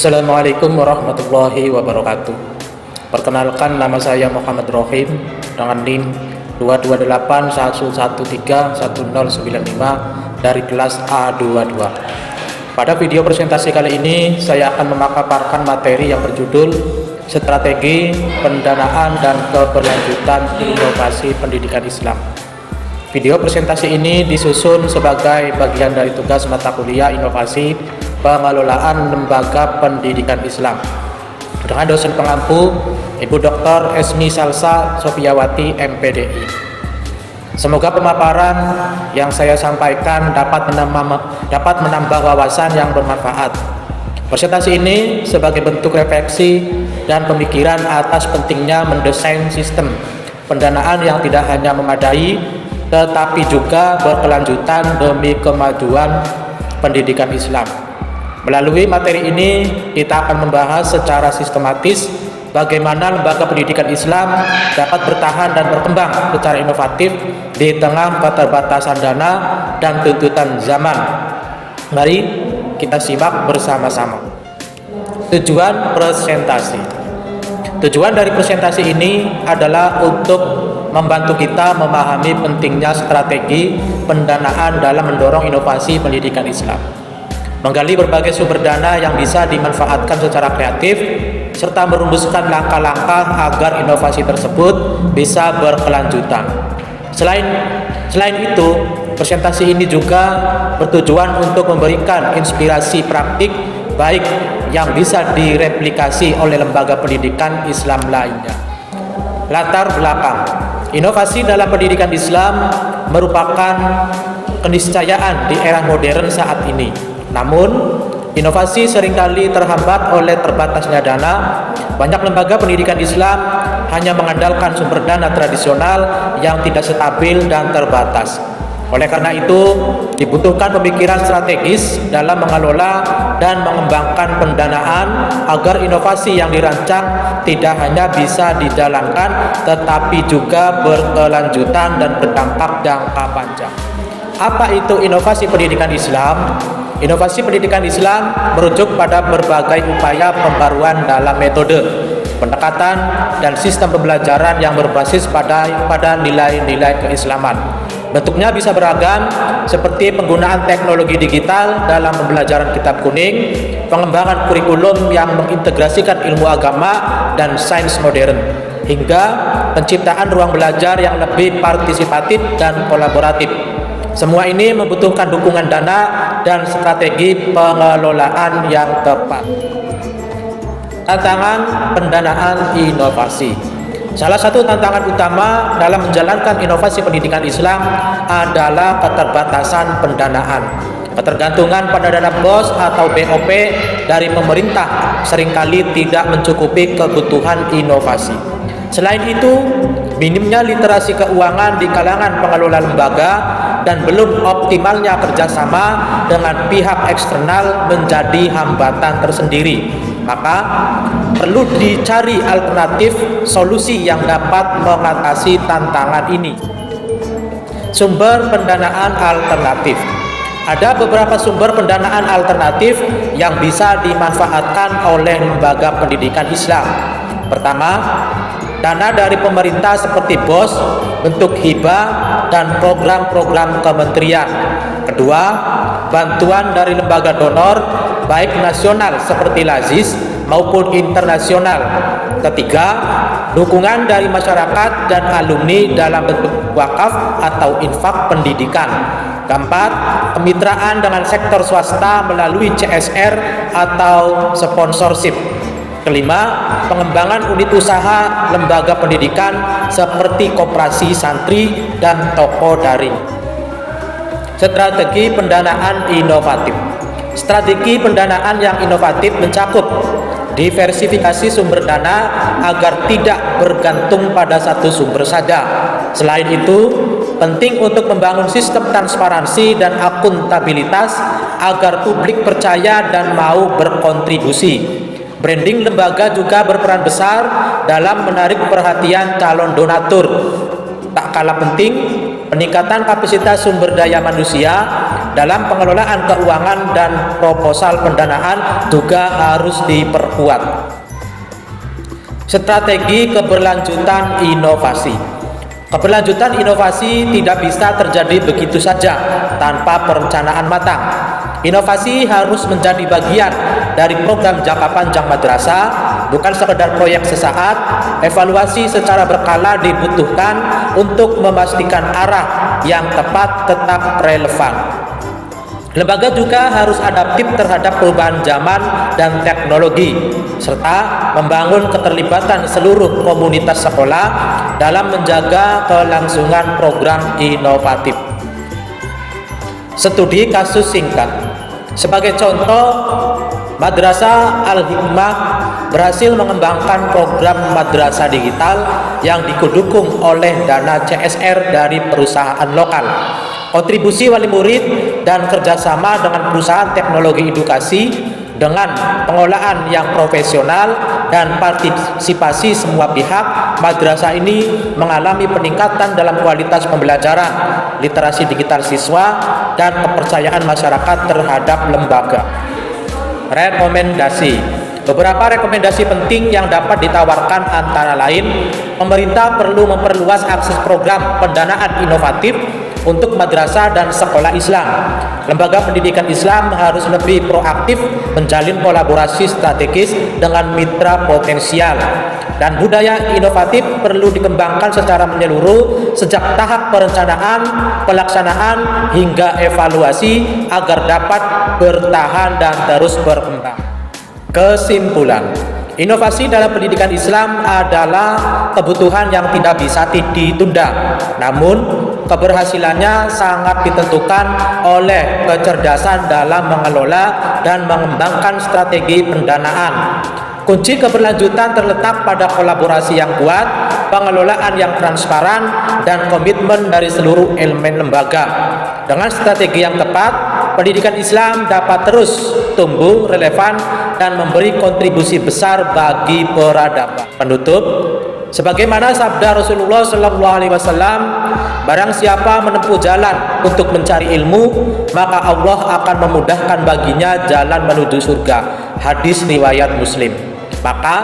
Assalamualaikum warahmatullahi wabarakatuh. Perkenalkan, nama saya Muhammad Rohim dengan NIM 22811131095 dari kelas A22. Pada video presentasi kali ini saya akan memaparkan materi yang berjudul Strategi Pendanaan dan Keberlanjutan Inovasi Pendidikan Islam. Video presentasi ini disusun sebagai bagian dari tugas mata kuliah Inovasi Pengelolaan Lembaga Pendidikan Islam dengan dosen pengampu Ibu Dr. Esmi Salsa Sofiawati MPDI. Semoga pemaparan yang saya sampaikan dapat menambah wawasan yang bermanfaat. Presentasi ini sebagai bentuk refleksi dan pemikiran atas pentingnya mendesain sistem pendanaan yang tidak hanya memadai tetapi juga berkelanjutan demi kemajuan pendidikan Islam. Melalui materi ini kita akan membahas secara sistematis bagaimana lembaga pendidikan Islam dapat bertahan dan berkembang secara inovatif di tengah keterbatasan dana dan tuntutan zaman. Mari kita simak bersama-sama. Tujuan presentasi. Tujuan dari presentasi ini adalah untuk membantu kita memahami pentingnya strategi pendanaan dalam mendorong inovasi pendidikan Islam, menggali berbagai sumber dana yang bisa dimanfaatkan secara kreatif, serta merumuskan langkah-langkah agar inovasi tersebut bisa berkelanjutan. Selain itu, presentasi ini juga bertujuan untuk memberikan inspirasi praktik baik yang bisa direplikasi oleh lembaga pendidikan Islam lainnya. Latar belakang. Inovasi dalam pendidikan Islam merupakan keniscayaan di era modern saat ini. Namun, inovasi seringkali terhambat oleh terbatasnya dana. Banyak lembaga pendidikan Islam hanya mengandalkan sumber dana tradisional yang tidak stabil dan terbatas. Oleh karena itu, dibutuhkan pemikiran strategis dalam mengelola dan mengembangkan pendanaan agar inovasi yang dirancang tidak hanya bisa dijalankan tetapi juga berkelanjutan dan berdampak jangka panjang. Apa itu inovasi pendidikan Islam? Inovasi pendidikan Islam merujuk pada berbagai upaya pembaruan dalam metode, pendekatan, dan sistem pembelajaran yang berbasis pada nilai-nilai keislaman. Bentuknya bisa beragam, seperti penggunaan teknologi digital dalam pembelajaran kitab kuning, pengembangan kurikulum yang mengintegrasikan ilmu agama dan sains modern, hingga penciptaan ruang belajar yang lebih partisipatif dan kolaboratif. Semua ini membutuhkan dukungan dana dan strategi pengelolaan yang tepat. Tantangan pendanaan inovasi. Salah satu tantangan utama dalam menjalankan inovasi pendidikan Islam adalah keterbatasan pendanaan. Ketergantungan pada dana BOS atau BOP dari pemerintah seringkali tidak mencukupi kebutuhan inovasi. Selain itu, minimnya literasi keuangan di kalangan pengelola lembaga dan belum optimalnya kerjasama dengan pihak eksternal menjadi hambatan tersendiri. Maka perlu dicari alternatif solusi yang dapat mengatasi tantangan ini. Sumber pendanaan alternatif. Ada beberapa sumber pendanaan alternatif yang bisa dimanfaatkan oleh lembaga pendidikan Islam. Pertama, dana dari pemerintah seperti BOS, bentuk hibah, dan program-program kementerian. Kedua, bantuan dari lembaga donor, baik nasional seperti LAZIS maupun internasional. Ketiga, dukungan dari masyarakat dan alumni dalam bentuk wakaf atau infak pendidikan. Keempat, kemitraan dengan sektor swasta melalui CSR atau sponsorship. Kelima, pengembangan unit usaha lembaga pendidikan seperti koperasi santri dan toko daring. Strategi pendanaan inovatif. Strategi pendanaan yang inovatif mencakup diversifikasi sumber dana agar tidak bergantung pada satu sumber saja. Selain itu, penting untuk membangun sistem transparansi dan akuntabilitas agar publik percaya dan mau berkontribusi. Branding lembaga juga berperan besar dalam menarik perhatian calon donatur. Tak kalah penting, peningkatan kapasitas sumber daya manusia dalam pengelolaan keuangan dan proposal pendanaan juga harus diperkuat. Strategi keberlanjutan inovasi. Keberlanjutan inovasi tidak bisa terjadi begitu saja tanpa perencanaan matang. Inovasi harus menjadi bagian dari program jangka panjang madrasah, bukan sekedar proyek sesaat. Evaluasi secara berkala dibutuhkan untuk memastikan arah yang tepat tetap relevan. Lembaga juga harus adaptif terhadap perubahan zaman dan teknologi, serta membangun keterlibatan seluruh komunitas sekolah dalam menjaga kelangsungan program inovatif. Studi kasus singkat. Sebagai contoh, Madrasah Al-Hikmah berhasil mengembangkan program madrasah digital yang didukung oleh dana CSR dari perusahaan lokal, kontribusi wali murid, dan kerjasama dengan perusahaan teknologi edukasi. Dengan pengelolaan yang profesional dan partisipasi semua pihak, madrasah ini mengalami peningkatan dalam kualitas pembelajaran, literasi digital siswa, dan kepercayaan masyarakat terhadap lembaga. Rekomendasi. Beberapa rekomendasi penting yang dapat ditawarkan antara lain: pemerintah perlu memperluas akses program pendanaan inovatif untuk madrasah dan sekolah Islam. Lembaga pendidikan Islam harus lebih proaktif menjalin kolaborasi strategis dengan mitra potensial. Dan budaya inovatif perlu dikembangkan secara menyeluruh sejak tahap perencanaan, pelaksanaan, hingga evaluasi agar dapat bertahan dan terus berkembang. Kesimpulan, inovasi dalam pendidikan Islam adalah kebutuhan yang tidak bisa ditunda. Namun, keberhasilannya sangat ditentukan oleh kecerdasan dalam mengelola dan mengembangkan strategi pendanaan. Kunci keberlanjutan terletak pada kolaborasi yang kuat, pengelolaan yang transparan, dan komitmen dari seluruh elemen lembaga. Dengan strategi yang tepat, pendidikan Islam dapat terus tumbuh, relevan, dan memberi kontribusi besar bagi peradaban. Penutup, sebagaimana sabda Rasulullah SAW, barang siapa menempuh jalan untuk mencari ilmu, maka Allah akan memudahkan baginya jalan menuju surga. Hadis riwayat Muslim. Maka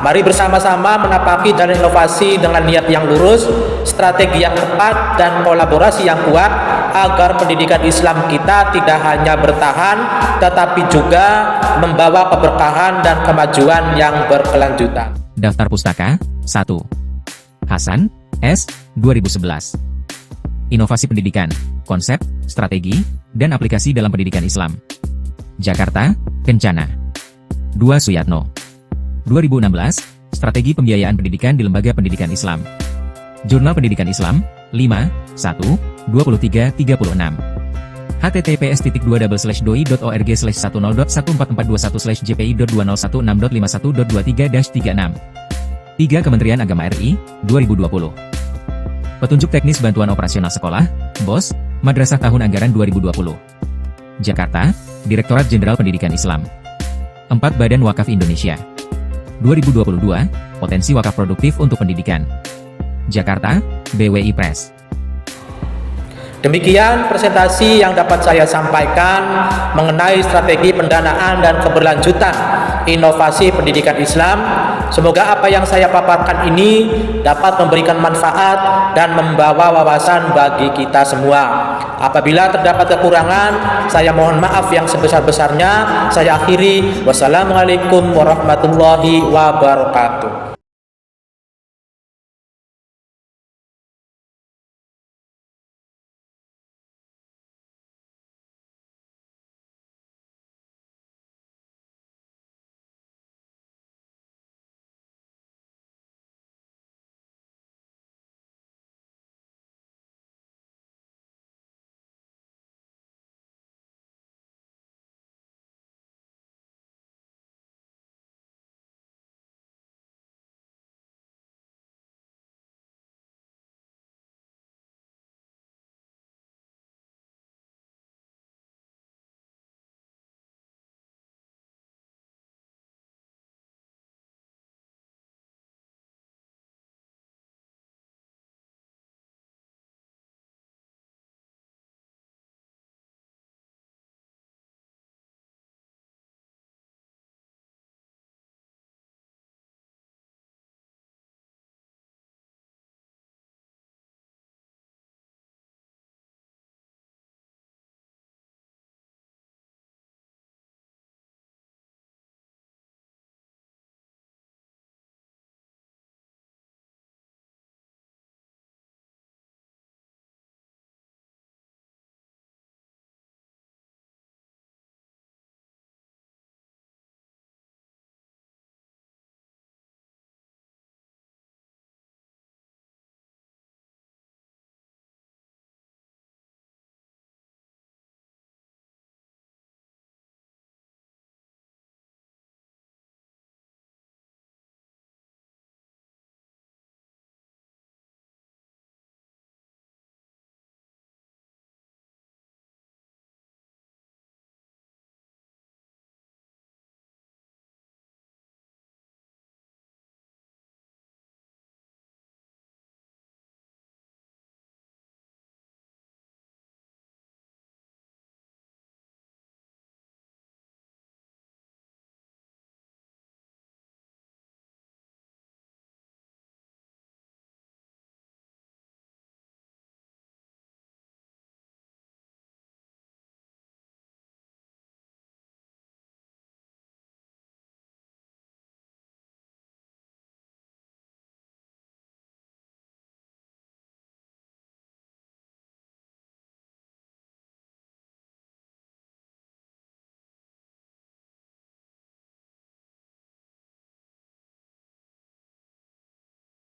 mari bersama-sama menapaki jalan inovasi dengan niat yang lurus, strategi yang tepat, dan kolaborasi yang kuat agar pendidikan Islam kita tidak hanya bertahan tetapi juga membawa keberkahan dan kemajuan yang berkelanjutan. Daftar pustaka 1. Hasan, S. 2011. Inovasi pendidikan, konsep, strategi, dan aplikasi dalam pendidikan Islam. Jakarta, Kencana. 2. Suyatno. 2016, Strategi Pembiayaan Pendidikan di Lembaga Pendidikan Islam. Jurnal Pendidikan Islam, 5, 1, 23-36. https://doi.org/10.1441/jpi.2016.51.23-36. 3. Kementerian Agama RI, 2020. Petunjuk Teknis Bantuan Operasional Sekolah, BOS, Madrasah Tahun Anggaran 2020. Jakarta, Direktorat Jenderal Pendidikan Islam. 4. Badan Wakaf Indonesia. 2022, Potensi Wakaf Produktif untuk Pendidikan. Jakarta, BWI Press. Demikian presentasi yang dapat saya sampaikan mengenai strategi pendanaan dan keberlanjutan inovasi pendidikan Islam. Semoga apa yang saya paparkan ini dapat memberikan manfaat dan membawa wawasan bagi kita semua. Apabila terdapat kekurangan, saya mohon maaf yang sebesar-besarnya. Saya akhiri. Wassalamualaikum warahmatullahi wabarakatuh.